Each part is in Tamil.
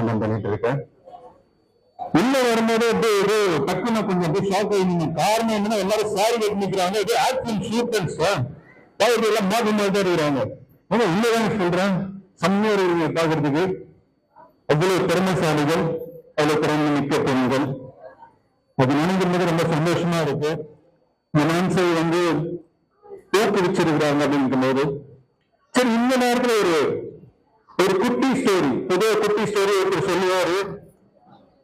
நான் பண்ணிட்டு இருக்கேன். உள்ள வரும்போது டக்குன்னு கொஞ்சம் ஷாக் ஆகி நீங்க காரணம் என்னன்னா எல்லாரும் சாரி கட்டி நிக்கிறாங்க. இது ஆக்டிங் ஷூட்டர்ஸ் எல்லாம் மாற்றி மாற்றி இருக்கிறாங்க. ஆனா உள்ளதாங்க சொல்றேன், செம்மையா இருக்கிறீங்க பாக்குறதுக்கு. அவ்வளவு திறமைசாலிகள், அவ்வளவு திறமை மிக்க பெண்கள். அது நினைக்கும் ரொம்ப சந்தோஷமா இருக்கு. மனசை ஊக்குவிச்சிருக்கிறாங்க அப்படின்னு போது. சரி, இந்த நேரத்துல ஒரு குட்டி ஸ்டோரி, பொதுவாக குட்டி ஸ்டோரி ஒருத்தர் சொல்லுவாரு,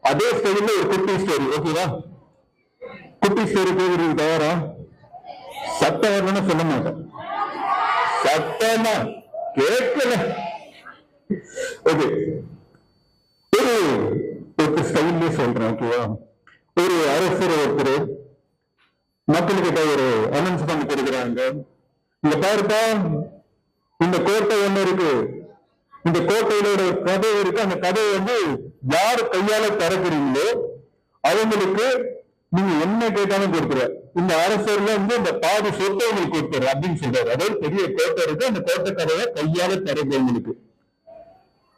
அதே ஸ்டோரியில ஒரு குட்டி ஸ்டோரி. ஓகேவா? குட்டி ஸ்டோரி கேட்கறதுக்கு தயாரா? சட்டம் வரணும்னு சொல்ல மாட்டேன், சட்டமா கேட்கல. ஓகே, ஒரு ஸ்டைல்லே சொல்றேன். ஓகேவா? ஒரு அரசர் ஒருத்தர் மக்கள்கிட்ட ஒரு அனௌன்ஸ் பண்ணி கொடுக்குறாங்க. இந்த பாருப்பா, இந்த கோட்டை ஒண்ணு இருக்கு, இந்த கோட்டையிலோட கதை இருக்கு. அந்த கதையை யாரு கையால திறக்கிறீங்களோ அவங்களுக்கு நீங்க என்ன கேட்டாலும் கொடுத்துரு. இந்த அரசர்ல இந்த பாதி சொத்தை உங்களுக்கு கொடுத்துரு அப்படின்னு சொல்றாரு. அதாவது பெரிய கோட்டை இருக்கு, அந்த கோட்டை கதையை கையால திறக்கிறவங்களுக்கு.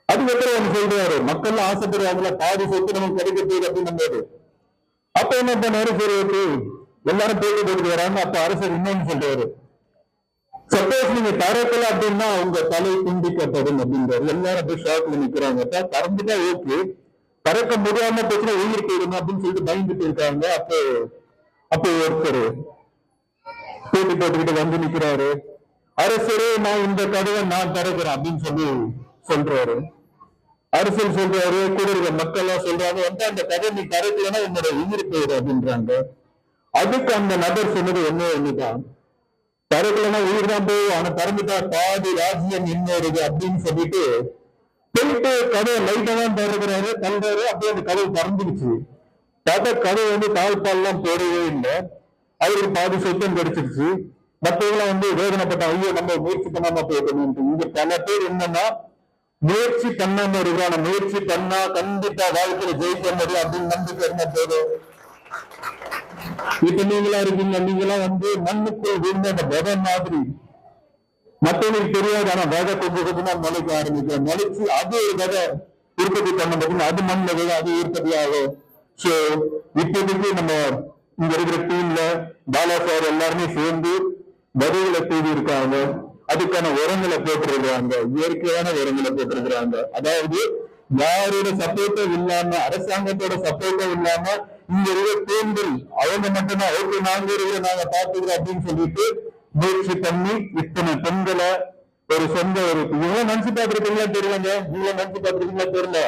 அதுக்கப்புறம் ஒண்ணு சொல்றாரு, மக்கள் ஆசைப்படுறாங்கல்ல பாதி சொத்து நமக்கு கிடைக்கிறது அப்படின்னு போது. அப்ப என்ன பண்ணாரு, சரி எல்லாரும் போட்டு வராங்க. அப்ப அரசர் இன்னொன்னு சொல்றாரு, சப்போஸ் நீங்க தரக்கல அப்படின்னா உங்க தலை துண்டிக்கப்படும் அப்படின்றாரு. எல்லாரும் போய் ஷாக்ல நிக்கிறாங்க. திறந்துட்டா ஓகே, திறக்க முடியாம போச்சுன்னா உயிர் போயிடும் அப்படின்னு சொல்லிட்டு பயந்துட்டு இருக்காங்க. அப்போ ஒருத்தர் போட்டி போட்டுக்கிட்டு நிக்கிறாரு. அரசரே, நான் இந்த கதவை நான் திறக்கிறேன் அப்படின்னு சொல்றாரு. அரசர் சொல்றாரு, கூட இருக்க மக்கள் எல்லாம் சொல்றாங்க, அந்த கதை நீ திறக்கலன்னா என்னோட உயிர் போயிடும் அப்படின்றாங்க. அதுக்கு அந்த நபர் சொன்னது ஒண்ணுதான், திறக்கலன்னா உயிர் தான் போய், ஆனா திறந்துட்டா பாதி ராஜ்யம் இன்னொருது அப்படின்னு சொல்லிட்டு போயிட்டு கதையை லைட்டா தான் திறக்கிறாரு, தள்ளுறாரு. அப்படியே அந்த கதை திறந்துருச்சு. பார்த்தா கதை தாழ்பால் எல்லாம் போடவே இல்லை. அவருக்கு பாதி சொத்தம் கிடைச்சிருச்சு. மற்றவங்களாம் வேதனைப்பட்ட, ஐயோ நம்ம முயற்சி பண்ணாம போயிடணும். இங்க பல பேர் என்னன்னா முயற்சி பண்ணாம இருக்கிறான், முயற்சி பண்ணா கண்டிப்பா வாழ்க்கையில ஜெயிக்க முடியும் அப்படின்னு நம்பிக்கை என்ன போதும். இப்ப நீங்களா இருக்கீங்க, நீங்களாம் மண்ணுக்குள் விழுந்த அந்த விதை மாதிரி. மற்றவங்களுக்கு தெரியாது, ஆனா விதை கொஞ்சம் கொஞ்சமா முளைக்க ஆரம்பிக்கும். முளைச்சு அது ஒரு விதை உற்பத்தி பண்ண பார்த்தீங்கன்னா அது மண்ணில் விதை, அது உற்பத்தி ஆகும். சோ இப்போதைக்கு நம்ம இங்க இருக்கிற டீம்ல பாலா சார் எல்லாருமே சேர்ந்து விதைகளை தூவி இருக்காங்க. அதுக்கான உரங்களை போட்டிருக்கிறாங்க, இயற்கையான உரங்களை போட்டிருக்கிறாங்க. அதாவது யாரோட சப்போர்ட்டும் இல்லாம, அரசாங்கத்தோட சப்போர்ட்டும் இல்லாம இங்க இருக்கிற பெண்கள் அவங்க மட்டும்தான் ஓகே நாங்க இருக்கிற நாங்க பாத்துக்கிறோம் அப்படின்னு சொல்லிட்டு முயற்சி பண்ணி இத்தனை பெண்களை ஒரு சொந்த இவ்வளவு நினைச்சு பார்த்துருக்கீங்களா தெரியலங்க, இவ்வளவு நினைச்சு பார்த்துருக்கீங்களா தெரியல.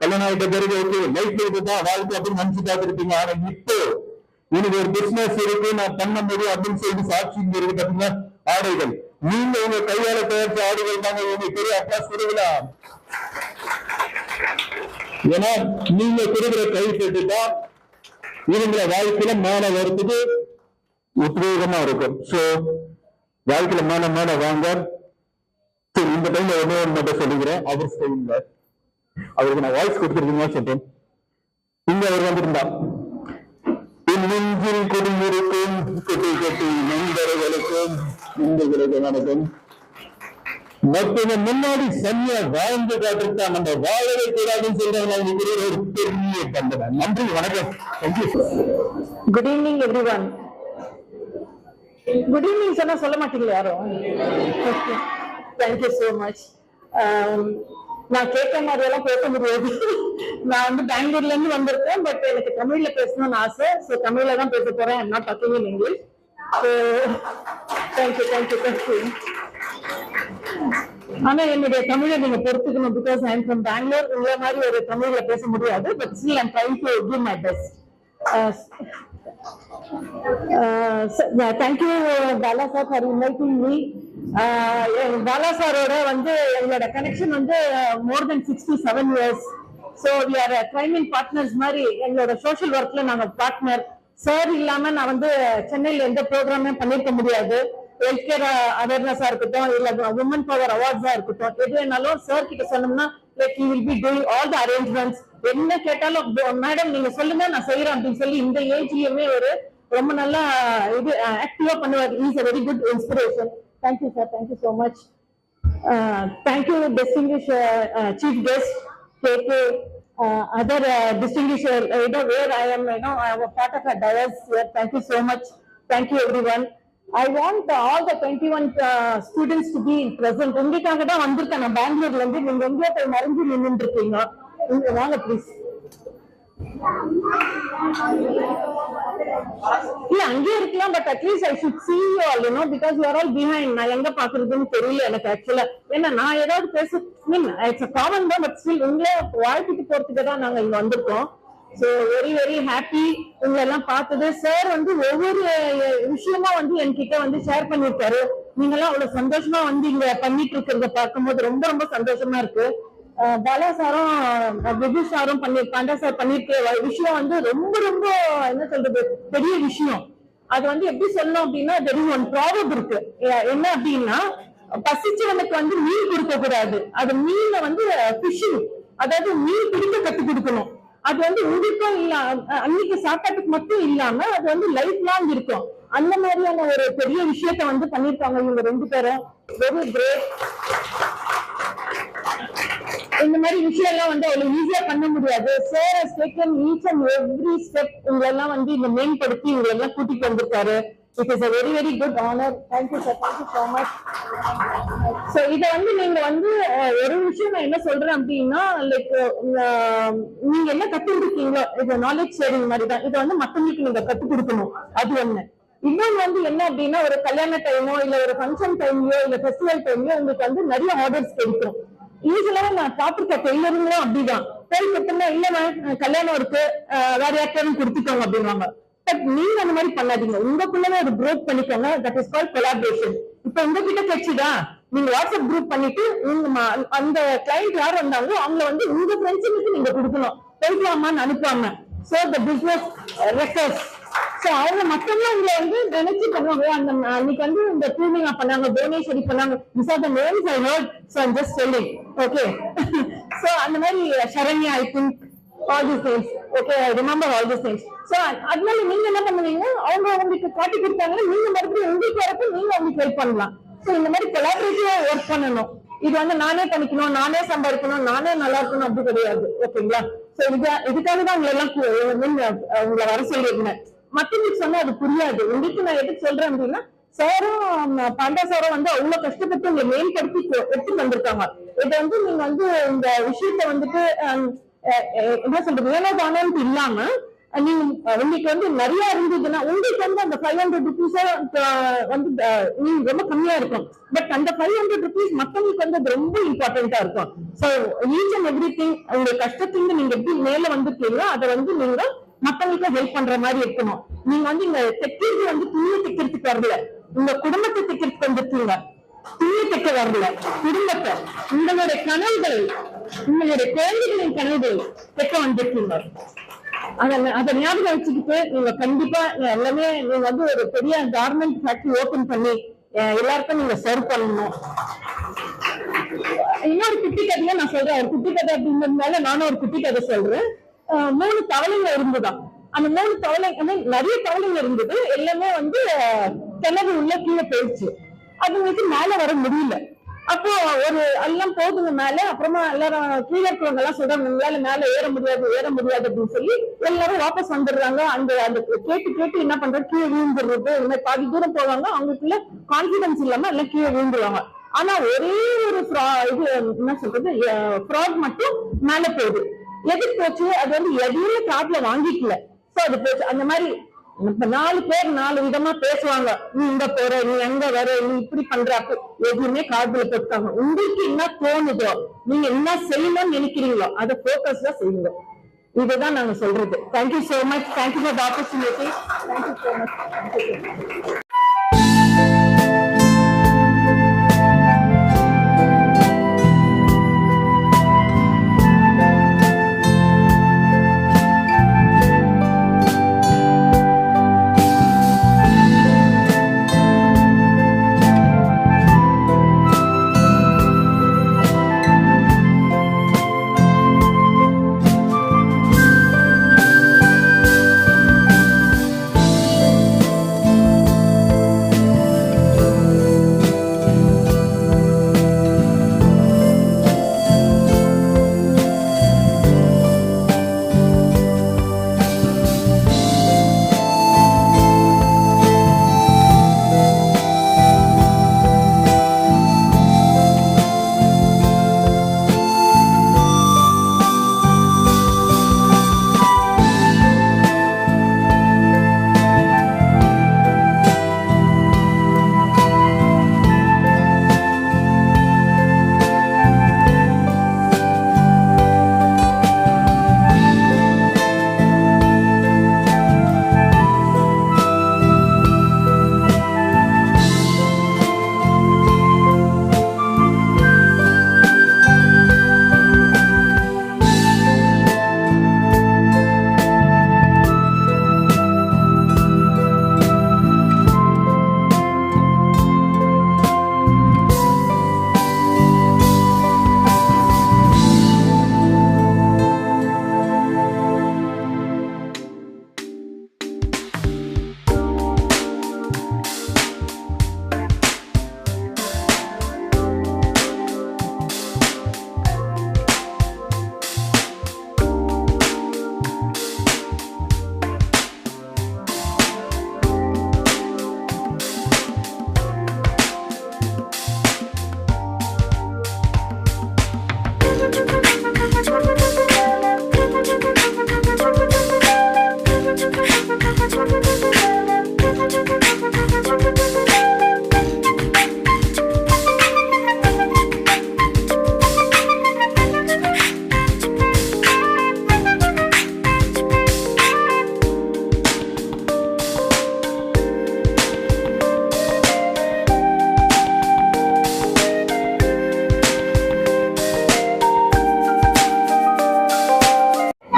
கல்யாணம் ஆகிட்ட பிறகு ஓகே லைஃப் இதுதான் வாழ்க்கை அப்படின்னு நினைச்சு பார்த்துருப்பீங்க. ஆனா இப்போ எனக்கு ஒரு பிசினஸ் இருக்கு, நான் பண்ண முடியும் அப்படின்னு சொல்லிட்டு சாட்சி இங்க இருக்கு பாத்தீங்கன்னா ஆடைகள். நீங்க உங்க கையால தயாரிச்ச ஆடைகள் தாங்க உங்களுக்கு பெரிய அப்ளாஸ் கொடுக்கலாம். ஏன்னா நீங்க கொடுக்குற கை பெற்றுதான் இவங்களை வாழ்க்கையில மேல வரத்துக்கு உத்வேகமா இருக்கும். சோ வாழ்க்கையில மேல வாங்க. இந்த டைம்ல ஒன்னே மட்டும் சொல்லிக்கிறேன், அவர் ஸ்டைல்ல அவருக்கு நான் வாய்ஸ் கொடுத்துருக்கீங்க சொல்றேன். இங்க அவர் வந்திருந்தா, நெஞ்சில் குடியிருக்கும் குட்டி கட்டி நண்பர்களுக்கும் நண்பர்களுக்கு வணக்கம். மற்றவங்க முன்னாடி சரியா வாழ்ந்து காட்டுறா நம்ம வாழவே கூடாதுன்னு சொல்றாங்க. ஒரு பெரிய பண்றேன். நன்றி, வணக்கம். Good evening everyone. Good evening சொன்னா சொல்ல மாட்டீங்களா யாரும்? Thank you so much. நான் கேட்க மாதிரி எல்லாம் பேச முடியாது. நான் பெங்களூர்ல இருந்து வந்திருக்கேன். பட் எனக்கு தமிழ்ல பேசணும்னு ஆசை. ஸோ தமிழ்ல தான் பேச போறேன். I'm not talking in English. So thank you. ஆனா என்னுடைய தமிழை நீங்க பொறுத்துக்கணும். Because I am from Bangalore. உங்களை மாதிரி ஒரு தமிழ்ல பேச முடியாது. But still I'm trying to give my best. Thank you Bala sir for inviting me. Bala சாரோட எங்களோட connection more than 67 years. So we are training partners மாதிரி. எங்களோட சோஷியல் ஒர்க்ல நாங்க பார்ட்னர். சார் இல்லாம நான் சென்னையில எந்த ப்ரோக்ராமே பண்ணிருக்க முடியாது. ஹெல்த் கேர் அவேர்னஸா இருக்கட்டும், இல்ல உமன் பவர் அவார்ட்ஸா இருக்கட்டும், எது வேணாலும் சார் கிட்ட சொன்னோம்னா like he will be doing all the arrangements. என்ன கேட்டாலும் மேடம் நீங்க சொல்லுங்க நான் செய்யறேன் அப்படின்னு சொல்லி இந்த ஏஜ்லயுமே ஒரு ரொம்ப நல்லா இது ஆக்டிவா பண்ணுவார். Is a very good inspiration. Thank you sir, thank you so much. Thank you distinguished chief guest KK other distinguished, where I am, I am a part of a dais here. Thank you so much. Thank you, everyone. I want all the 21 students to be present. உங்களுக்காக தான் வந்திருக்கேன் நான் பெங்களூர்ல இருந்து. நீங்க எங்கேயோ போய் மறைஞ்சு நின்றுட்டு இருக்கீங்க. இங்க வாங்க ப்ளீஸ். இல்ல அங்கே இருக்கலாம், but at least I should see you all, because you are all behind. நான் எங்க பாக்குறதுன்னு தெரியல எனக்கு ஆக்சுவலா. ஏன்னா நான் ஏதாவது பேச இட்ஸ் காமன் தான், பட் ஸ்டில் உங்களே வாழ்த்துட்டு போறதுக்கு தான் நாங்க இங்க வந்திருக்கோம். சோ வெரி வெரி ஹாப்பி உங்களை எல்லாம் பார்த்தது. சார் வந்து ஒவ்வொரு விஷயமா வந்து என்கிட்ட வந்து ஷேர் பண்ணிருக்காரு. நீங்க எல்லாம் அவ்வளவு சந்தோஷமா வந்து இங்க பண்ணிட்டு இருக்கிறத பார்க்கும்போது ரொம்ப ரொம்ப சந்தோஷமா இருக்கு. பாலா சாரும் விபு சாரும் பாண்டா சார் பண்ணிருக்க விஷயம் வந்து ரொம்ப ரொம்ப என்ன சொல்றது பெரிய விஷயம். அது வந்து எப்படி சொல்லணும் அப்படின்னா, தெர் ஒன் ப்ராவர்ப் இருக்கு. என்ன அப்படின்னா, பசிச்சவனுக்கு வந்து மீன் கொடுக்க கூடாது, அது மீனை வந்து ஃபிஷிங், அதாவது மீன் பிடிக்க கத்து கொடுக்கணும். அது வந்து உங்களுக்கும் இல்ல அன்னைக்கு சாப்பாட்டுக்கு மட்டும் இல்லாம அது வந்து லைஃப் லாங் இருக்கும். அந்த மாதிரியான ஒரு பெரிய விஷயத்த வந்து பண்ணிருக்காங்க இவங்க 2 பேரும். Very great. இந்த மாதிரி விஷயம் எல்லாம் வந்து அவ்வளவு ஈஸியா பண்ண முடியாது. Sir has taken each and every step உங்களெல்லாம் வந்து இந்த மேம்படுத்தி உங்களை எல்லாம் கூட்டிட்டு வந்திருக்காரு. It is a very very good honor. Thank you sir. Thank you so much. So இத வந்து நீங்க வந்து ஒரு விஷயம் நான் என்ன சொல்றேன் அப்படின்னா, லைக் நீங்க என்ன கத்துக்கிட்டீங்களோ இது நாலேஜ் ஷேரிங் மாதிரி தான். இதை வந்து மத்தவங்களுக்கு நீங்க கத்து கொடுக்கணும். அது ஒண்ணு. இன்னொன்னு வந்து என்ன அப்படின்னா, ஒரு கல்யாண டைமோ இல்ல ஒரு ஃபங்க்ஷன் டைம்லயோ இல்ல ஃபெஸ்டிவல் டைம்லயோ உங்களுக்கு வந்து நிறைய ஆர்டர்ஸ் கிடைக்கும். யூஸ்வலா நான் பாத்துருக்க டெய்லருங்களும் அப்படிதான். போய் கொடுத்தோம்னா இல்ல கல்யாணம் இருக்கு வேற யார்ட்டாலும் கொடுத்துக்கோங்க அப்படின்வாங்க. பட் நீங்க அந்த மாதிரி பண்ணாதீங்க. உங்களுக்குள்ளவே ஒரு குரூப் பண்ணிக்கோங்க. That is called collaboration. இப்ப உங்ககிட்ட கிடைச்சுதா, நீங்க வாட்ஸ்அப் குரூப் பண்ணிட்டு அந்த கிளைண்ட் யார் வந்தாங்களோ அவங்கள வந்து உங்க ஃப்ரெண்ட்ஸுக்கு நீங்க கொடுக்கணும். போய்க்கலாமான்னு அனுப்பாம. So the business refers. So அவங்க மத்தவங்க உங்களை வந்து நினைச்சு பண்ணுவாங்க. அந்த அன்னைக்கு வந்து இந்த பூர்ணிமா பண்ணாங்க, புவனேஸ்வரி பண்ணாங்க. These are the names I heard, so I'm just telling. Okay. So அந்த மாதிரி Saranya, I think all these things. Okay, I remember all these things. So அதனால நீங்க என்ன பண்ணுவீங்க, அவங்க உங்களுக்கு காட்டி கொடுத்தாங்கன்னா நீங்க மறுபடியும் உங்களுக்கு வரப்ப நீங்க அவங்களுக்கு ஹெல்ப் பண்ணலாம். சோ இந்த மாதிரி கொலாபரேட்டிவா ஒர்க் பண்ணணும். இது வந்து நானே பண்ணிக்கணும், நானே சம்பாதிக்கணும், நானே நல்லா இருக்கணும் அப்படி கிடையாது. ஓகேங்களா? சோ இதுக்காக தான் உங்களை எல்லாம் உங்களை வர சொல்லியிருந்தேன். மத்தவங்களுக்கு சொன்னா அது புரியாது. உங்களுக்கு நான் எதுக்கு சொல்றேன் அப்படின்னா, சாரும் பாண்டா சாரும் வந்து அவ்வளவு கஷ்டப்பட்டு உங்களை மேம்படுத்தி எடுத்துட்டு வந்திருக்காங்க. இதை வந்து நீங்க வந்து இந்த விஷயத்த வந்துட்டு என்ன சொல்றது ஏனோ தானோன்ட்டு இல்லாம நீங்க உங்களுக்கு வந்து நிறைய இருந்ததுன்னா உங்களுக்கு வந்து அந்த 500 rupees வந்து நீங்க ரொம்ப கம்மியா இருக்கும். பட் அந்த 500 rupees மத்தவங்களுக்கு வந்து அது ரொம்ப இம்பார்ட்டன்டா இருக்கும். So each and every thing உங்க கஷ்டத்திலிருந்து நீங்க எப்படி மேல வந்துருக்கீங்களோ அதை வந்து நீங்க மத்தவங்களுக்கு ஹெல்ப் பண்ற மாதிரி இருக்கணும். நீங்க வந்து இங்க தைக்கிறது வந்து துணியை தைக்கிறதுக்கு வரல, உங்க குடும்பத்தை தைக்கிறதுக்கு வந்துருக்கீங்க. துணியை தைக்க வரல, குடும்பத்தை, உங்களுடைய கனவுகளை, உங்களுடைய குழந்தைகளின் கனவுகளை தைக்க வந்திருக்கீங்க. அதை ஞாபகம் வச்சுக்கிட்டு நீங்க கண்டிப்பா எல்லாமே நீங்க வந்து ஒரு பெரிய கார்மெண்ட் ஃபேக்டரி ஓபன் பண்ணி எல்லாருக்கும் நீங்க சர்வ் பண்ணணும். இன்னொரு குட்டி கதையா நான் சொல்றேன். ஒரு குட்டி கதை அப்படிங்கிறதுனால நானும் ஒரு குட்டி கதை சொல்றேன். 3 தவளைங்க இருந்துதான். அந்த 3 தவளை நிறைய தவளைங்க இருந்தது. எல்லாமே வந்து கிணறு உள்ள கீழே போயிடுச்சு. அதுங்களுக்கு மேல வர முடியல. அப்போ ஒரு எல்லாம் போகுதுங்க மேல. அப்புறமா எல்லாரும் கீழே இருக்கிறவங்க எல்லாம் சொல்றாங்க, உங்களால மேல ஏற முடியாது அப்படின்னு சொல்லி எல்லாரும் வாபஸ் வந்துடுறாங்க. அந்த கேட்டு என்ன பண்றது, கீழே விழுந்துடுறது. இந்த மாதிரி பாதி தூரம் போவாங்க, அவங்களுக்குள்ள கான்பிடன்ஸ் இல்லாம எல்லாம் கீழே விழுந்துருவாங்க. ஆனா ஒரே ஒரு இது என்ன சொல்றது ஃப்ராக் மட்டும் மேல போகுது. எதுக்கு போச்சு, அது வந்து எதையுமே காதுல வாங்கிக்கல. சோ அது போச்சு. அந்த மாதிரி 4 பேர் 4 விதமா பேசுவாங்க. நீ இங்க போற, நீ எங்க வர, நீ இப்படி பண்ற, எதுவுமே காதுல போட்டுக்காங்க. உங்களுக்கு என்ன தோணுதோ, நீங்க என்ன செய்யணும்னு நினைக்கிறீங்களோ அதை போக்கஸ்டா செய்யுங்க. இதுதான் நாங்க சொல்றது. Thank you so much. Thank you for the opportunity. Thank you so much.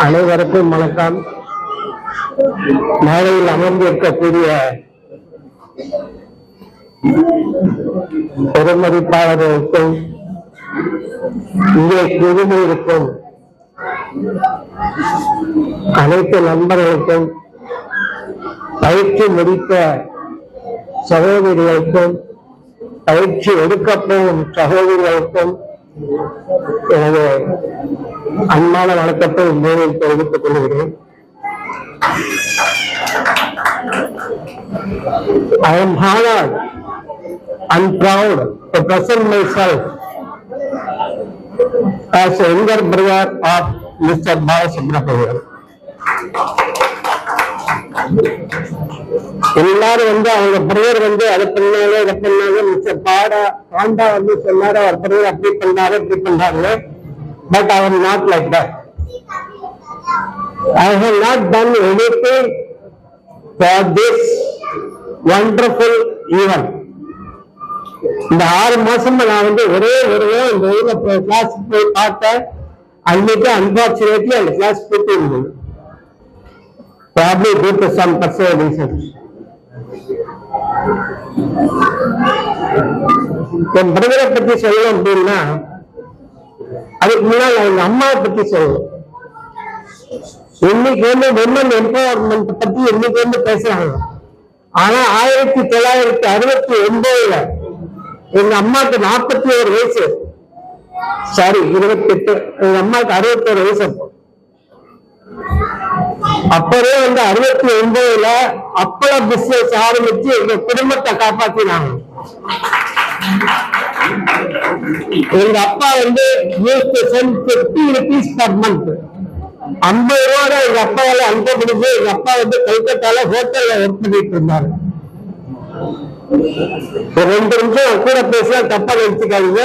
அனைவருக்கும் வணக்கம். மேடையில் அமர்ந்திருக்கக்கூடிய பெருமதிப்பாளர்களுக்கும் இங்கே குழுமிருக்கும் அனைத்து நண்பர்களுக்கும், பயிற்சி முடித்த சகோதரிகளுக்கும், பயிற்சி எடுக்கப் போகும் சகோதரிகளுக்கும் எனது அன்பான வணக்கத்தை மேலும் தெரிவித்துக் கொள்கிறேன். I am honored and proud to present myself as a younger brother of Mr. Balasubramanian. எல்லாரும் அவங்க பிரதர் அதை பண்ணாங்க இதை பண்ணாங்க, மிஸ்டர் பாண்டா சொன்னாரு அவர் பிரதர் அப்படி பண்ணாரு இப்படி பண்ணாரு. But I am not like that. I have not done anything for this wonderful event. இந்த 6 மாசமா நான் ஒரே இந்த கிளாஸ் போய் பார்த்தேன். அன்னைக்கு அன்பார்ச்சுனேட்லி அந்த கிளாஸ் போயிட்டு இருந்தது. Probably due to some personal reasons. என் பிரதரை பத்தி சொல்லணும் அப்படின்னா, அதுக்கு முன்னால் எங்க அம்மாவை பத்தி சொல்லணும். இன்னைக்கு விமன் எம்பவர்மெண்ட் பத்தி இன்னைக்கு பேசுறாங்க. ஆனா 1969 எங்க அம்மாவுக்கு 41 வயசு, சாரி 28, எங்க அம்மாவுக்கு 61 வயசு. அப்பவே 69 அப்பள பிசினஸ் ஆரம்பிச்சு எங்க குடும்பத்தை காப்பாத்தினாங்க. எங்க அப்பா used to send 50 rupees per month. 50 ரூபாய் எங்க அப்பாவால அனுப்ப முடிஞ்சு. எங்க அப்பா கல்கத்தால ஹோட்டல்ல ஒர்க் பண்ணிட்டு இருந்தாரு. ஒரு 2 நிமிஷம் கூட பேச தப்பா நினைச்சுக்காதீங்க,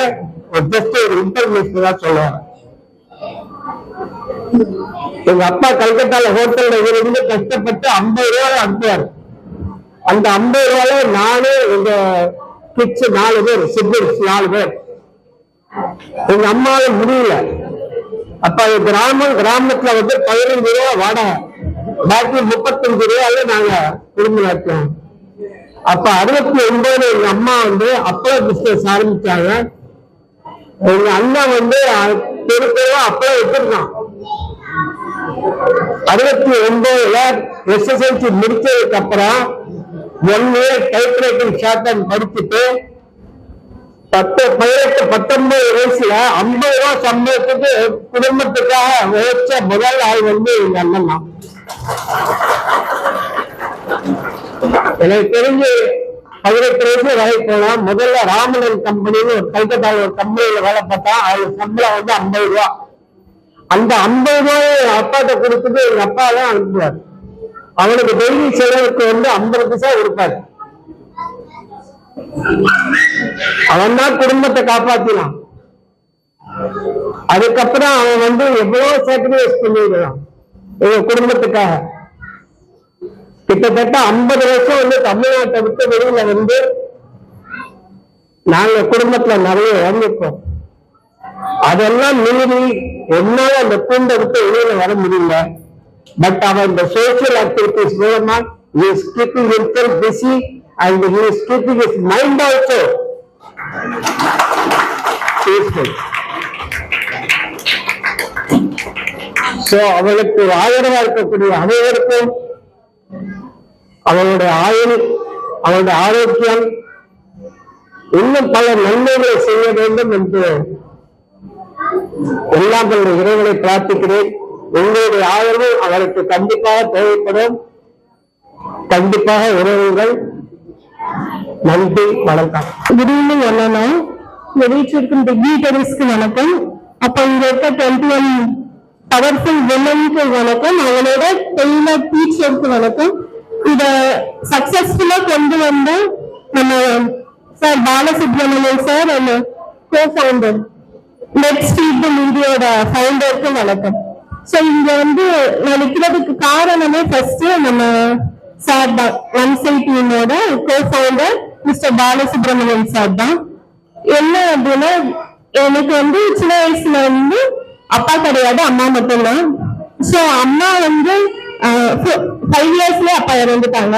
ஜஸ்ட் ஒரு இன்ஃபர்மேஷன் தான் சொல்லுவாங்க. எங்க அப்பா கல்கத்தால ஹோட்டல்ல இருந்து கஷ்டப்பட்டு 50 ரூபாய் அனுப்புவாரு. அந்த 50 ரூபாயில நானு எங்க கிட்ஸ் 4 பேர், சிப்லிங்ஸ் 4 பேர். எங்க அம்மாவால முடியல. அப்ப கிராமத்துல 15 ரூபாய் வாடகை, பாக்கி 35 ரூபாயில நாங்க குடும்பம் நடத்தோம். அப்ப 69 எங்க அம்மா அப்பள பிசினஸ் ஆரம்பிச்சாங்க. எங்க அண்ணன் தெருக்கா அப்பளம் வச்சிருக்கான். 69 எஸ்எஸ்எல்சி முடிச்சதுக்கு அப்புறம் 1 இயர் டைப்ரைட்டிங் ஷார்ட் படிச்சுட்டு 19 வயசுல 50 ரூபாய் சம்பளத்துக்கு குடும்பத்துக்காக உழைச்ச முதல் ஆள் எங்க அண்ணன் தான். எனக்கு தெரிஞ்சு 18 வயசு வேலை போனா முதல்ல ராமலன் கம்பெனின்னு ஒரு கல்கத்தால ஒரு கம்பெனியில வேலை பார்த்தா, அது சம்பளம் 50 ரூபா. அந்த 50 ரூபாய் அப்பாட்ட கொடுத்துட்டு எங்க அப்பா தான் அனுப்புவார். அவனுக்கு டெய்லி செலவுக்கு 50 பைசா கொடுப்பாரு. அவன் தான் குடும்பத்தை காப்பாத்தினான். அதுக்கப்புறம் அவன் எவ்வளவு சாக்ரிஃபைஸ் பண்ணிருக்கான் எங்க குடும்பத்துக்காக. கிட்டத்தட்ட 50 வருஷம் தமிழ்நாட்டை விட்டு வெளியில நாங்க குடும்பத்துல நிறைய இழந்திருக்கோம். அதெல்லாம் மீறி என்னால அந்த கூண்டை விட்டு வெளியில வர முடியல. பட் அவன் இந்த சோசியல் ஆக்டிவிட்டிஸ் மூலமா he is keeping himself busy and he is keeping his mind also peaceful. So அவளுக்கு ஆதரவா இருக்கக்கூடிய அனைவருக்கும் அவனுடைய ஆயுள், அவனுடைய ஆரோக்கியம், இன்னும் பல நன்மைகளை செய்ய வேண்டும் என்று எல்லாம் இறைவனை பிரார்த்திக்கிறேன். உங்களுடைய ஆதரவு அவருக்கு கண்டிப்பாக தேவைப்படும். கண்டிப்பாக உறவுகள். நன்றி, வணக்கம். குட் ஈவினிங் அண்ணா. இந்த வீட்டிற்கும் டிக்னிட்டரிஸ்க்கு வணக்கம். அப்ப இங்க இருக்க 21 பவர்ஃபுல் விமனுக்கு வணக்கம். அவங்களோட டெய்லர் டீச்சருக்கு வணக்கம். இத சக்சஸ்ஃபுல்லா கொண்டு நம்ம sir Balasubramanian sir and co-founder let's feed the மீடியாவோட ஃபவுண்டருக்கு வணக்கம். சோ இங்க நான் நிக்கிறதுக்கு காரணமே ஃபர்ஸ்ட் நம்ம சார் தான். ஒன்சை டீமோட கோ-ஃபவுண்டர் மிஸ்டர் பாலசுப்ரமணியன் சார் தான். என்ன அப்படின்னா, எனக்கு சின்ன வயசுல அப்பா கிடையாது, அம்மா மட்டும்தான். சோ அம்மா வந்து 5 இயர்ஸ்ல அப்பா இறந்துட்டாங்க.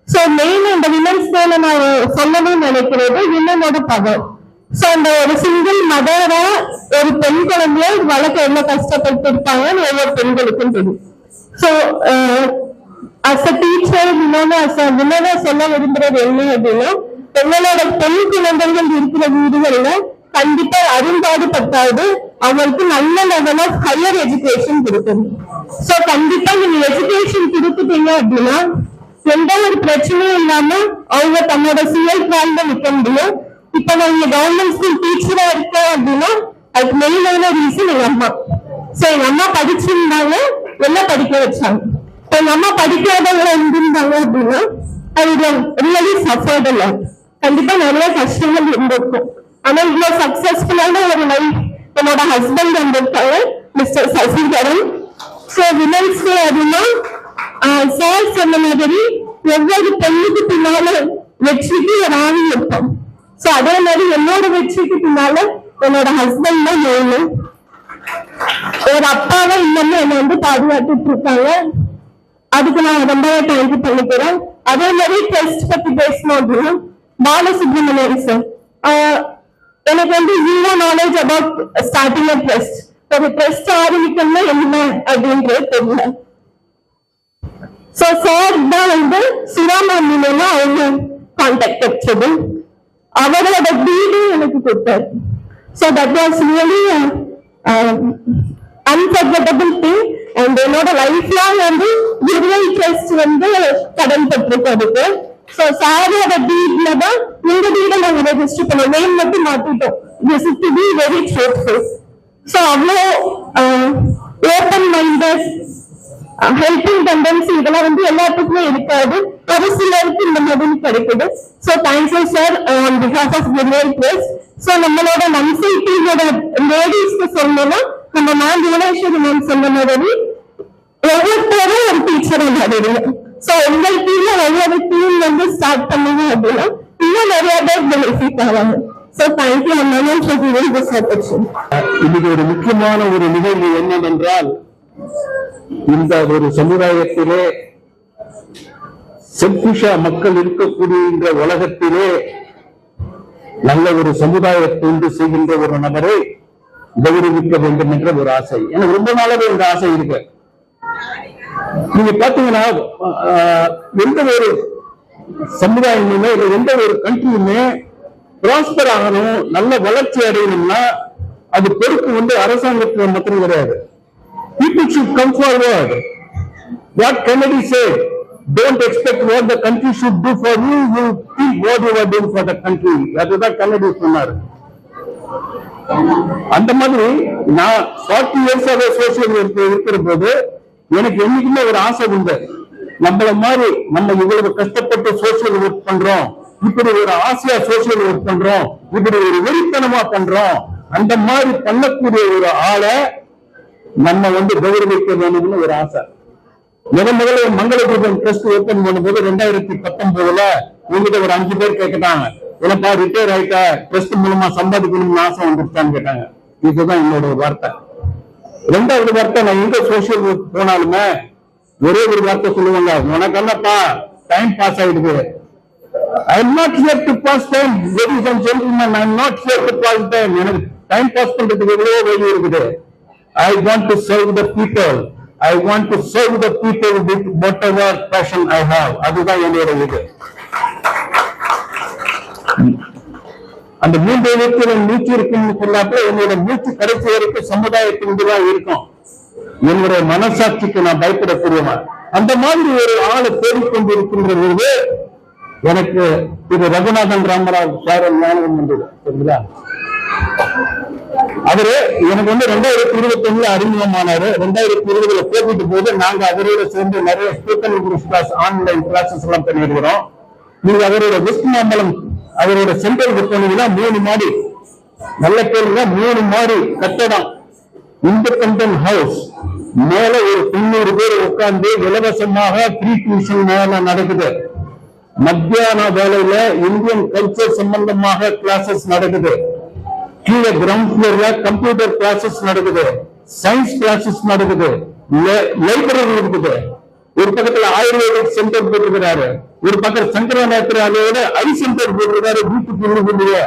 சோ மெயின் இந்த விமன்ஸ் டேல நான் சொல்லணும்னு நினைக்கிறது விமனோட பவர். சோ அந்த ஒரு சிங்கிள் மதரா ஒரு பெண் குழந்தைய வளர்க்க எவ்வளவு கஷ்டப்பட்டு இருப்பாங்கன்னு ஒவ்வொரு பெண்களுக்கும் தெரியும். சோ as a teacher விமனா சொல்ல விரும்புறது என்ன அப்படின்னா, பெண்களோட பெண் குழந்தைகள் இருக்கிற வீடுகள்ல கண்டிப்பா அரும்பாடு பட்டாது அவங்களுக்கு நல்ல லெவல் ஆஃப் ஹையர் எஜுகேஷன் கொடுக்கணும். சோ கண்டிப்பா நீங்க எஜுகேஷன் கொடுத்துட்டீங்க அப்படின்னா எந்த ஒரு பிரச்சனையும் இல்லாம அவங்க தன்னோட கால்ல நிக்க முடியும். இப்ப நான் கவர்மெண்ட் ஸ்கூல் டீச்சரா இருக்கேன் அப்படின்னா அதுக்கு மெயினான ரீசன் எங்க அம்மா. சோ எங்க அம்மா படிச்சிருந்தாங்க, எல்லாம் படிக்க வச்சாங்க. எங்க அம்மா படிக்காதவங்க இருந்திருந்தாங்க அப்படின்னா அது ரியலி சஃபர்ட் இல்ல, கண்டிப்பா நிறைய கஷ்டங்கள் இருந்திருக்கும். ஆனா இவ்வளவு சக்சஸ்ஃபுல்லான ஒரு லைஃப் என்னோட ஹஸ்பண்ட் வந்திருக்காங்க, mister Sasidharan. So women's day அப்படின்னா சார் சொன்ன மாதிரி ஒவ்வொரு பெண்ணுக்கு பின்னால வெற்றிக்கு ஒரு ஆணி இருப்போம். சோ அதே மாதிரி என்னோட வெற்றிக்கு பின்னால என்னோட ஹஸ்பண்ட் தான் மெயின். ஒரு அப்பாவை இன்னமும் என்னை வந்து பாதுகாத்துட்டு இருக்காங்க, அதுக்கு நான் ரொம்பவே தேங்க்யூ பண்ணிக்கிறேன். அதே மாதிரி டெஸ்ட் பத்தி பேசணும் அப்படின்னா பாலசுப்ரமணியன் சார் எனக்கு வந்து zero knowledge about starting a test. ஒரு டெஸ்ட் ஆரம்பிக்கணும்னா என்ன அப்படின்றது தெரியல. சோ சார் தான் வந்து சுராமா மூலமா அவங்க கான்டாக்ட் வச்சது, அவரோட வீடு எனக்கு கொடுத்தாரு. So that was really unforgettable thing. And என்னோட லைஃப் லாங் வந்து குருவல் டெஸ்ட் வந்து கடன் பட்டிருக்கு அதுக்கு. சோ சாரோட வீட்ல தான் இந்த வீடை நாங்க ரெஜிஸ்டர் பண்ணோம், நேம் மட்டும் மாத்திட்டோம். This is to be very truthful. So அவ்வளோ ஓப்பன் மைண்டட் ஹெல்பிங் டெண்டன்சி இதெல்லாம் வந்து எல்லாத்துக்குமே இருக்காது, ஒரு சிலருக்கு இந்த மாதிரி கிடைக்குது. So thank you sir on behalf of Kuruval trust. So நம்மளோட நம்சைட்டியோட லேடிஸ்க்கு சொல்லணும்னா நம்ம நான் புவனேஸ்வரி மேம் சொன்ன மாதிரி ஒவ்வொருத்தரும் ஒரு டீச்சர் விளையாடுறீங்க. சோ உங்கள் கீழே ஒவ்வொரு டீம் வந்து ஸ்டார்ட் பண்ணீங்க அப்படின்னா இன்னும் நிறைய பேர் பெனிஃபிட் ஆவாங்க. சோ தேங்க்யூ அண்ணன் ஃபார் கிவிங் திஸ் ஆப்பர்ச்சுனிட்டி. இன்னைக்கு ஒரு முக்கியமான ஒரு நிகழ்வு என்னவென்றால், இந்த ஒரு சமுதாயத்திலே செல்பிஷா மக்கள் இருக்கக்கூடிய உலகத்திலே நல்ல ஒரு சமுதாயத்தை செய்கின்ற ஒரு நபரை கௌரவிக்க வேண்டும் என்ற ஒரு ஆசை எனக்கு ரொம்ப நாளாவே இந்த ஆசை இருக்கு. நீங்க பாத்தீங்கன்னா எந்த ஒரு சமுதாயமுமே எந்த ஒரு கண்ட்ரியுமே ப்ராஸ்பர் ஆகணும், நல்ல வளர்ச்சி அடையணும்னா அது பொறுப்பு வந்து அரசாங்கத்துக்கு மட்டும் கிடையாது. People should come forward. What Kennedy said, don't expect what the country should do for you, you think what you are doing for the country. அதுதான் Kennedy சொன்னார். அந்த மாதிரி நான் 40 இயர்ஸாக சோசியல் ஒர்க் இருக்கிற போது எனக்கு என்னைக்குமே ஒரு ஆசை உண்டு, நம்மள மாதிரி நம்ம இவ்வளவு கஷ்டப்பட்டு சோசியல் ஒர்க் பண்றோம், இப்படி ஒரு ஆசையா சோசியல் ஒர்க் பண்றோம், இப்படி ஒரு வெறித்தனமா பண்றோம், அந்த மாதிரி பண்ணக்கூடிய ஒரு ஆளை நம்ம வந்து கௌரவிக்க வேணும்னு ஒரு ஆசை. முதல்ல மங்களபுரம் ட்ரஸ்ட் ஓபன் பண்ணும்போது 2019 உங்ககிட்ட ஒரு 5 பேர் கேட்கட்டாங்க, என்னப்பா ரிட்டையர் ஆயிட்டா ட்ரஸ்ட் மூலமா சம்பாதிக்கணும்னு ஆசை வந்துருச்சான்னு கேட்டாங்க. இதுதான் என்னோட ஒரு வார்த்தை. 2வது வார்த்தை, நான் எங்க சோசியல் ஒர்க் போனாலுமே ஒரே ஒரு வார்த்தை சொல்லுவாங்க, உனக்கு என்னப்பா டைம் பாஸ் ஆயிடுது. I am not here to pass time, ladies and gentlemen, I am not here to pass time. எனக்கு டைம் பாஸ் பண்றதுக்கு எவ்வளவு வழி இருக்குது. I want to serve the people. I want to serve the people with whatever passion I have. அதுதான் என்னோட இது. அந்த 3 எழுத்துல மூச்சு இருக்குன்னு சொல்லாப்ப என்னோட மூச்சு கடைசி வரைக்கும் சமுதாயத்தின் தான் இருக்கும். என்னுடைய மனசாட்சிக்கு நான் பயப்படக்கூடியவன். அந்த மாதிரி ஒரு ஆளை தேடிக்கொண்டிருக்கின்ற போது எனக்கு திரு ரகுநாதன் ராமராவ் சார் ஞாபகம் வந்தது. சரிங்களா, அவரு எனக்கு வந்து 2021 அறிமுகமானாரு. 2020 கோவிட் போது நாங்க அவரோட சேர்ந்து நிறைய spoken English class, online classes எல்லாம் பண்ணிருக்கிறோம். நீங்க அவரோட வெஸ்ட் மாம்பலம் அவரோட சென்ட்ரல் போனீங்கன்னா 3 மாடி, நல்ல கேளுங்க, 3 மாடி கட்டடம், இண்டிபெண்டன்ட் ஹவுஸ், மேல ஒரு 300 பேர் உட்கார்ந்து இலவசமாக ஃப்ரீ டியூஷன் மேல நடக்குது. மத்தியான வேலையில இந்தியன் கல்ச்சர் சம்பந்தமாக கிளாஸஸ் நடக்குது. கீழே கிரவுண்ட் ஃப்ளோர்ல கம்ப்யூட்டர் கிளாஸஸ் நடக்குது. சயின்ஸ் கிளாஸஸ் நடக்குது, லைப்ரரி இருக்குது, ஒரு பக்கத்துல ஆயுர்வேதிக் சென்டர் போட்டுக்கிறாரு, ஒரு பக்கம் சங்கராச்சாரியோட ஐ சென்டர் போட்டிருக்காரு வீட்டுக்குள்ள.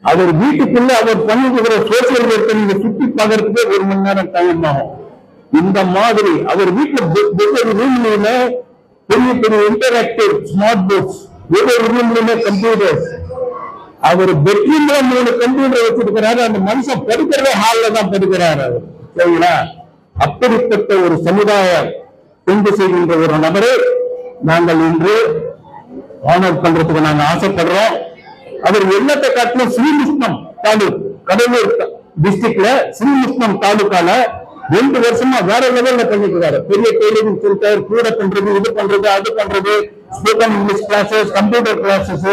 அவர் வீட்டுக்குள்ள அவர் பண்ணிருக்கிற சோசியல் ஒர்க்கை நீங்க சுத்தி பார்க்கறதுக்கே 1 மணி நேரம் டைம் ஆகும். இந்த மாதிரி அவர் வீட்டுல ரூம்ல பெரிய பெரிய இன்டராக்டிவ் ஸ்மார்ட் போர்ட்ஸ், ஒவ்வொரு ரூம்லயுமே கம்ப்யூட்டர்ஸ். அவர் பெட்ரூம்ல 3 கம்ப்யூட்டர் வச்சிருக்கிறாரு. அந்த மனுஷன் படிக்கிறதே ஹால்ல தான் படிக்கிறாரு அவர். சரிங்களா? அப்படிப்பட்ட ஒரு சமுதாய கொண்டு செய்கின்ற ஒரு நபரை நாங்கள் இன்று ஆனர் பண்றதுக்கு நாங்கள் ஆசைப்படுறோம். அவர் எல்லாத்தை காட்டிலும் ஸ்ரீமுஷ்ணம் தாலுக், கடலூர் டிஸ்ட்ரிக்ட்ல ஸ்ரீமுஷ்ணம் தாலுக்கால 2 வருஷமா வேற லெவல்ல பண்ணிக்கிறாரு. பெரிய டெய்லரிங் சென்டர், கூட பண்றது, இது பண்றது, அது பண்றது, spoken English classes, computer classes,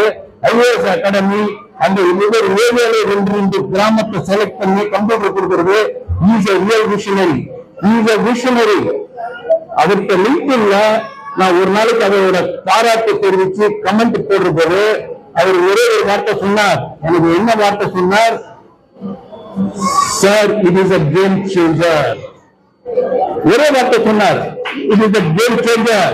IAS academy, அந்த ஒவ்வொரு ஏரியால 2 கிராமத்தை செலக்ட் பண்ணி கம்ப்யூட்டர் கொடுக்கிறது. Is a real visionary, is a visionary. அவருக்கு லிங்க்டின்ல நான் ஒரு நாளைக்கு அவரோட பாராட்டு தெரிவிச்சு கமெண்ட் போடுற போது அவர் ஒரே ஒரு வார்த்தை சொன்னார். எனக்கு என்ன வார்த்தை சொன்னார்? Sir, it is a game changer. ஒரே வார்த்தை சொன்னார், it is a game changer.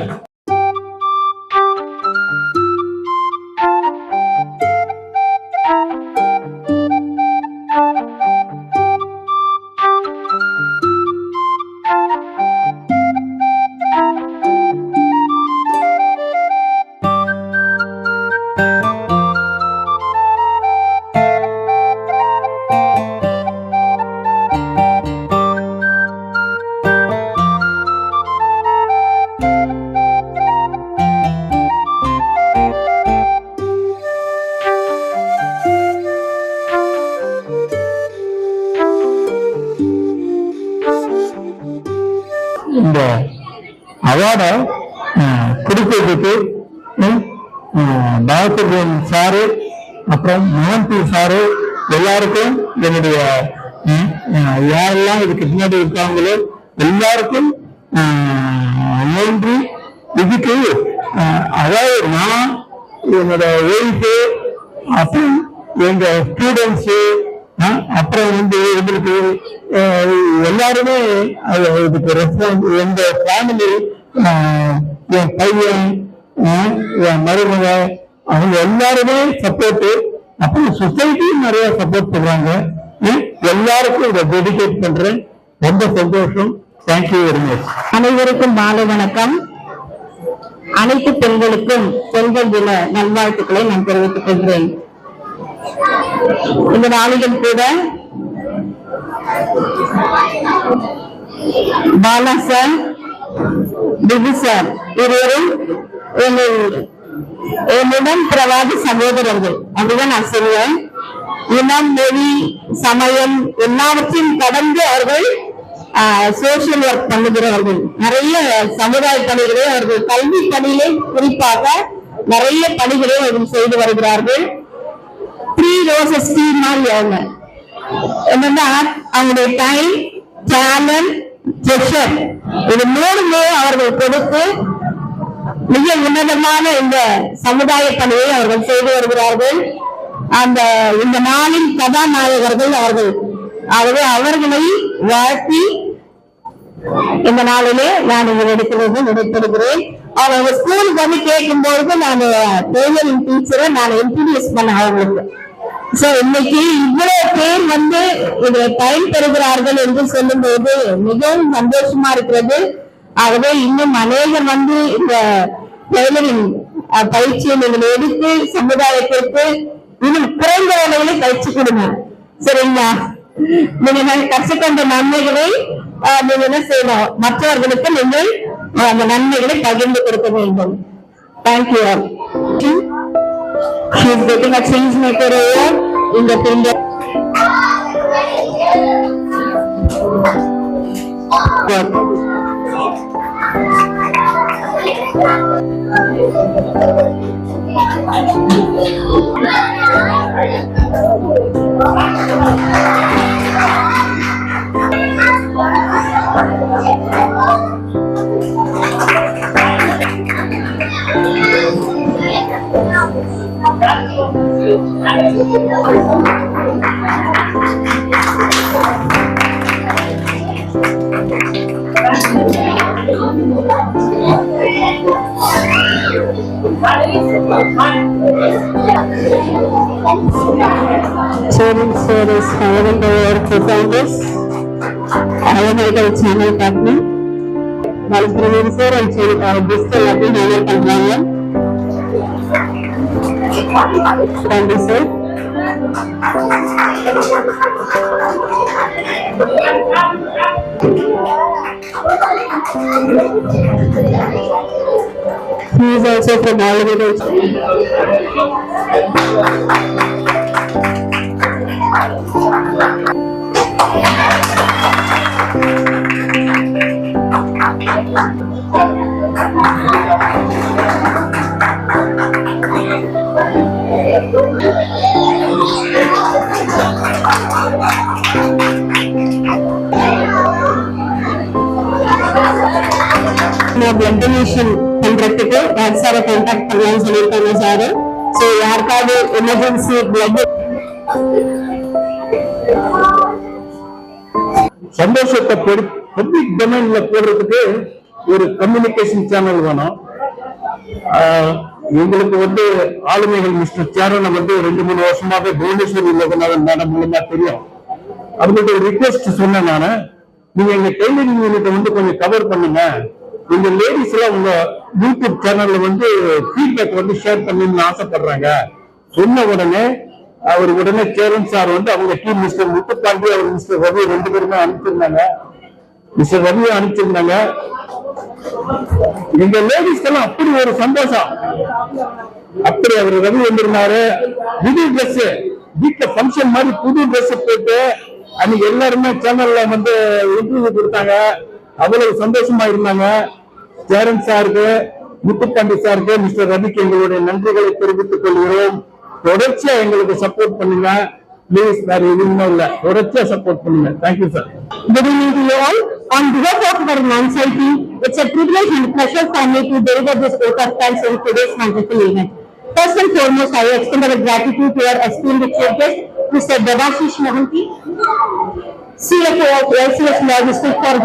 இந்த அவார்டை கொடுக்கிறதுக்கு டாக்டர் சாரு, அப்புறம் மோகன்டி சாரு, எல்லாருக்கும் என்னுடைய யாரெல்லாம் இதுக்கு பின்னாடி இருக்காங்களோ எல்லாருக்கும் நன்றி. இதுக்கு அதாவது நான், என்னோட ஒய்ஃபு, அப்புறம் எங்க ஸ்டூடெண்ட்ஸு, அப்புறம் எங்களுக்கு எல்லாருமே இதுக்கு ரெஸ்பான்ஸ், எங்க ஃபேமிலி, என் பையன், என் மருமக, அவங்க எல்லாருமே சப்போர்ட். அப்புறம் சொசைட்டியும் நிறைய சப்போர்ட் பண்றாங்க. எல்லாருக்கும் இதை டெடிகேட் பண்றேன். ரொம்ப சந்தோஷம். Thank you very much. அனைவருக்கும் மாலை வணக்கம். அனைத்து பெண்களுக்கும் பெண்கள் தின நல்வாழ்த்துக்களை நான் தெரிவித்துக் கொள்கிறேன். இந்த நாளிலும் கூட பாலா சார், பிபு சார் இருவரும் என்னுடன் பிரவாதி சகோதரர்கள். அப்படிதான் நான் சொல்லுவேன். இனம், மொழி, சமயம் எல்லாவற்றையும் கடந்து அவர்கள் சோசியல் ஒர்க் பண்ணுகிறவர்கள். நிறைய சமுதாய பணிகளை அவர்கள் கல்வி பணியிலே குறிப்பாக நிறைய பணிகளை அவர்கள் செய்து வருகிறார்கள். 3 roses டீம் மாதிரி அவங்க என்னன்னா அவங்களுடைய டைம், டேலண்ட், ட்ரெஷர் இது 3மே அவர்கள் கொடுத்து மிக உன்னதமான இந்த சமுதாய பணியை அவர்கள் செய்து வருகிறார்கள். இந்த நாளின் கதாநாயகர்கள் அவர்கள். ஆகவே அவர்களை வாழ்த்தி இந்த நாளிலே நான் இடத்திலிருந்து நினைப்படுகிறேன். அவங்க ஸ்கூலுக்கு வந்து கேட்கும்போது நான் டெய்லரிங் டீச்சரை நான் இன்ட்ரோடியூஸ் பண்ண அவங்களுக்கு. சோ இன்னைக்கு இவ்வளவு பேர் வந்து இதை பயன்பெறுகிறார்கள் என்று சொல்லும் போது மிகவும் சந்தோஷமா இருக்கிறது. ஆகவே இன்னும் அநேகர் வந்து இந்த டெய்லரிங் பயிற்சியை நீங்கள் எடுத்து சமுதாயத்திற்கு இன்னும் குறைந்த வேலைகளை பயிற்சி கொடுங்க. சரிங்களா? நீங்க கற்றுக்கொண்ட நன்மைகளை நீங்க என்ன செய்யணும், மற்றவர்களுக்கு நீங்கள் அந்த நன்மைகளை பகிர்ந்து கொடுக்க வேண்டும். Thank you. She is getting a change maker award in the field of Sharing stories, following our co-founders, our channel partner, Balasubrahmanyam sir and Bristol Abhi Handle Companion. Thank you, sir. He is also from Hollywood. blood donation பண்றதுக்கு டாக்டர் சாரை கான்டாக்ட் பண்ணலாம்னு சொல்லியிருக்காங்க சார். ஸோ யாருக்காவது எமர்ஜென்சி பிளட் சந்தோஷத்தை பப்ளிக் டொமைன்ல போடுறதுக்கு ஒரு கம்யூனிகேஷன் சேனல் வேணும். எங்களுக்கு ஆளுமைகள் மிஸ்டர் சேரனை 2-3 வருஷமாவே புவனேஸ்வரி லோகநாதன் மேடம் மூலமா தெரியும். அவங்களுக்கு ஒரு ரிக்வெஸ்ட் சொன்னேன் நானு, நீங்க எங்க டெய்லரிங் யூனிட்டை கொஞ்சம் கவர் பண்ணுங்க, இந்த லேடிஸ் எல்லாம் உங்க யூடியூப் சேனல்ல ஃபீட்பேக் ஷேர் பண்ணணும்னு ஆசைப்படுறாங்க. சொன்ன உடனே சேரன் சார் அவங்க டீம் மிஸ்டர் முத்துப்பாண்டி அவர் மிஸ்டர் ரவி 2 பேருமே அனுப்பிச்சிருந்தாங்க. மிஸ்டர் ரவியை அனுப்பிச்சிருந்தாங்க. எங்க லேடிஸ் எல்லாம் அப்படி ஒரு சந்தோஷம். அப்படி அவர் ரவி வந்திருந்தாரு. புது ட்ரெஸ், வீட்டுல பங்கன் மாதிரி புது ட்ரெஸ் போட்டு அன்னைக்கு எல்லாருமே சேனல்ல இன்டர்வியூ கொடுத்தாங்க. அவ்வளவு சந்தோஷமா இருந்தாங்க. சேரன் சாருக்கு, முத்துப்பாண்டி சாருக்கு, மிஸ்டர் ரவிக்கு எங்களுடைய நன்றிகளை தெரிவித்துக் கொள்கிறோம். தொடர்ச்சியா எங்களுக்கு சப்போர்ட் பண்ணுங்க ப்ளீஸ். வேற எதுவுமே இல்ல, தொடர்ச்சியா சப்போர்ட் பண்ணுங்க. Thank you sir. Good evening to you all. On behalf of our non-society, it's a privilege and pleasure for me to deliver this vote of thanks in today's wonderful event. First and foremost, I extend our gratitude to our esteemed chief guest, Mr. Devashish Mohanty, CFO of LCS Logistics, for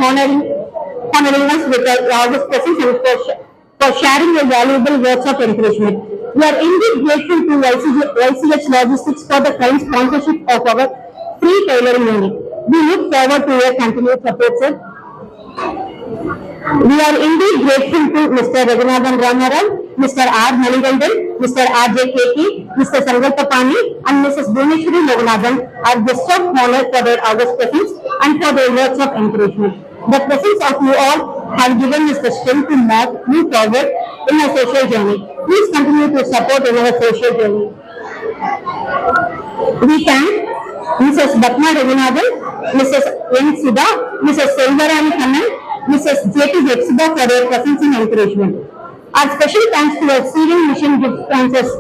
honoring us with our august presence and for sharing your valuable words of encouragement. We are indeed grateful to LCH Logistics for the kind sponsorship of our free tailoring unit. We look forward to your continued support, sir. We are indeed grateful to Mr. Raghunathan Ramaram, Mr. R. Manigandan, Mr. R.J. Keki, Mr. Sangalpapani, and Mrs. Bhuneshwari Loganathan, our guest of honor, for their august presence and for their words of encouragement. The presence of you all have given us the strength to move forward in our social journey. Please continue to support in our social journey. We thank Mrs. Batma Raghunathan, Mrs. N. Sudha, Mrs. Selvarani Kannan, Mrs. J.P. Jexida for their presence and encouragement. Our special thanks to our Seeing Mission gift sponsors,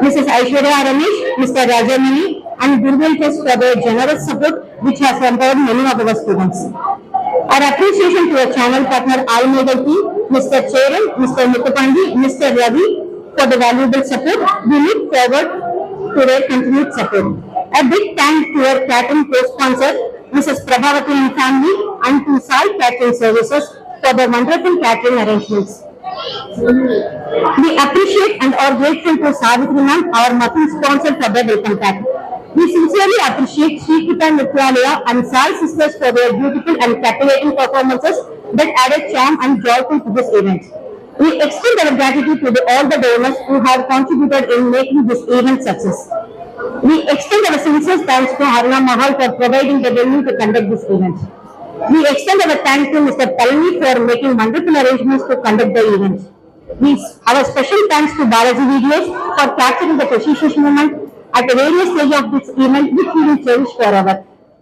Mrs. Aishwarya Ramesh, Mr. Rajamani, and Gurvel Trust for their generous support, which has empowered many of our students. Our appreciation to our channel partner Almega team, Mr. Charan, Mr. Muthupandi, Mr. Ravi, for the valuable support. We look forward to their continued support. A big thanks to our catering co-sponsor, Mrs. Prabhavati and family, and to Sai Catering Services for the wonderful catering arrangements. We appreciate and are grateful to Savitri ma'am, our muffin sponsor, for the welcome pack. We sincerely appreciate Shrikita Nityalaya and Sai sisters for their beautiful and captivating performances that added charm and joyful to this event. We extend our gratitude to all the donors who have contributed in making this event success. We extend our sincere thanks to Harna Mahal for providing the venue to conduct this event. We extend our thanks to Mr. Palani for making wonderful arrangements to conduct the event. Our special thanks to Balaji Videos for capturing the precious moment at the various stage of this event, which we will cherish forever.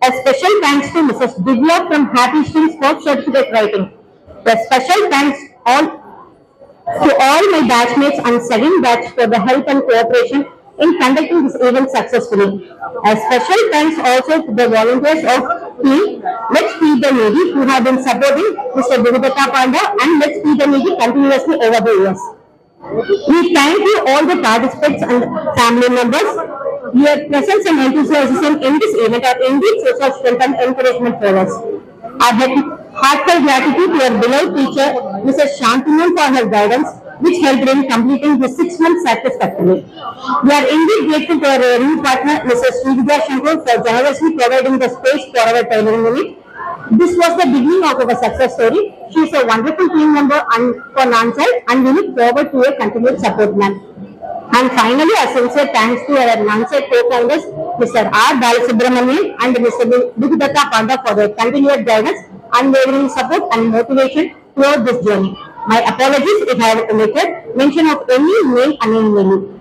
A special thanks to Mrs. Divya from Happy Strings for certificate writing. A special thanks to all my batchmates and second batch for the help and cooperation in conducting this event successfully. A special thanks also to the volunteers of team Let's Feed the Needy, who have been supporting Mr. Bhuvata Panda and Let's Feed the Needy continuously over the years. We thank you all the participants and family members. Your presence and enthusiasm in this event are indeed source of strength and encouragement for us. Heartfelt gratitude to our beloved teacher, Mrs. Shantiman, for her guidance, which helped in completing the 6 months satisfactorily. We are indeed grateful to our new partner, Mrs. Sridhar Shankar, for generously providing the space for our tailoring unit. This was the beginning of our success story. She is a wonderful team member for non-child, and we look forward to a continued support, ma'am. And finally, a sincere thanks to our non-child co-founders, Mr. R. Balasubramanian and Mr. Dugdata Panda, for their continued guidance, unwavering support and motivation throughout this journey. My apologies if I have omitted mention of any name unknowingly.